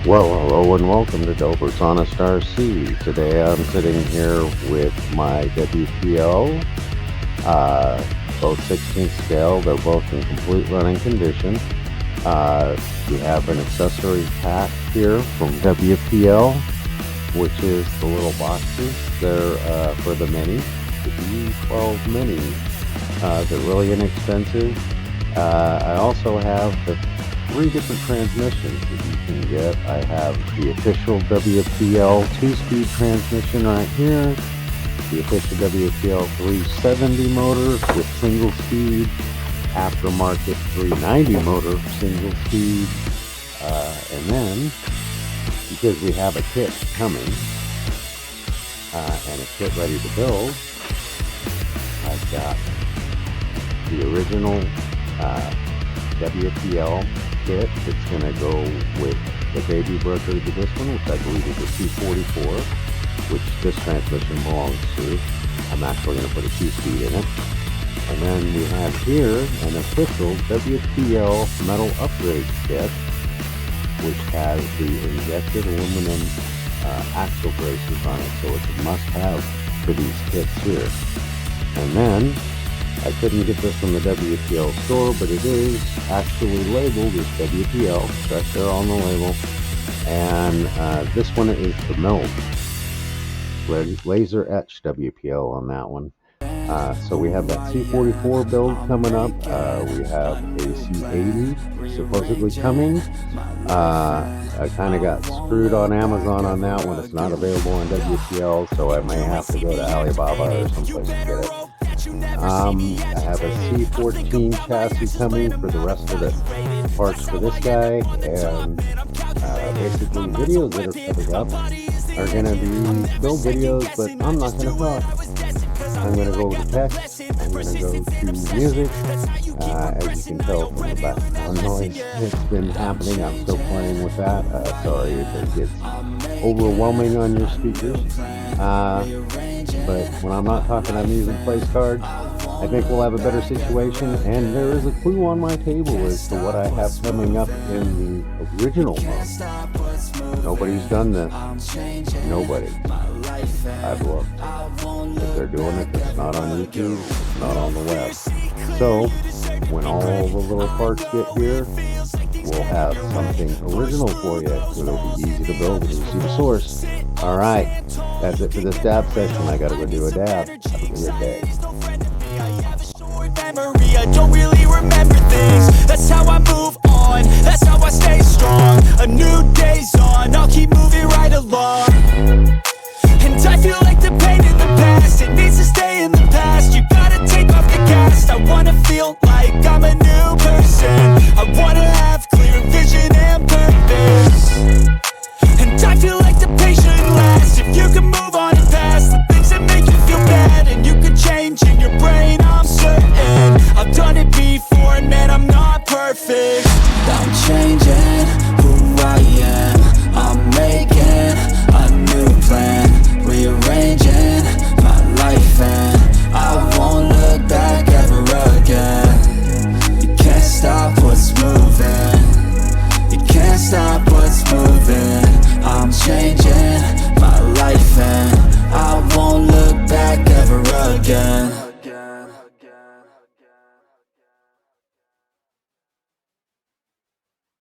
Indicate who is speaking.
Speaker 1: Well, hello and welcome to Delbert's Honest RC. Today I'm sitting here with my WPL, both 16th scale. They're both in complete running condition. We have an accessory pack here from WPL, which is the little boxes. They're for the Mini, the D12 Mini. They're really inexpensive. I also have the 3 different transmissions that you can get. I have the official WPL 2-speed transmission right here, the official WPL 370 motor with single speed, aftermarket 390 motor single speed, and then because we have a kit coming and a kit ready to build, I've got the original WPL kit that's going to go with the baby brother to this one, which I believe is a C34, which this transmission belongs to. I'm actually going to put a 2-speed in it. And then we have here an official WPL metal upgrade kit, which has the injected aluminum axle braces on it, so it's a must-have for these kits here. And then I couldn't get this from the WPL store, but it is actually labeled as WPL, right there on the label. And this one is the milled, laser etched WPL on that one. So we have that C44 build coming up. We have a C80 supposedly coming. I kind of got screwed on Amazon on that one. It's not available on WPL, so I may have to go to Alibaba or someplace to get it. I have a C14 chassis coming for the rest of the parts for this guy, and basically videos that are coming up are going to be build videos, but I'm not going to talk. I'm going to go to text, I'm going to go to music. As you can tell from the background noise, it's been happening. I'm still playing with that. Sorry if it gets overwhelming on your speakers. But when I'm not talking, I'm using place cards. I think we'll have a better situation, and there is a clue on my table as to what I have coming up in the original mode. Nobody's done this. Nobody. I've looked. If they're doing it, it's not on YouTube, it's not on the web. So, when all the little parts get here, we'll have something original for you. It'll be easy to build when you see the source. Alright, that's it for this dab session. I gotta go do a dab. Have a good day.
Speaker 2: I don't really remember things. That's how I move on. That's how I stay strong. A new day's on. I'll keep moving right along. And I feel like the pain in the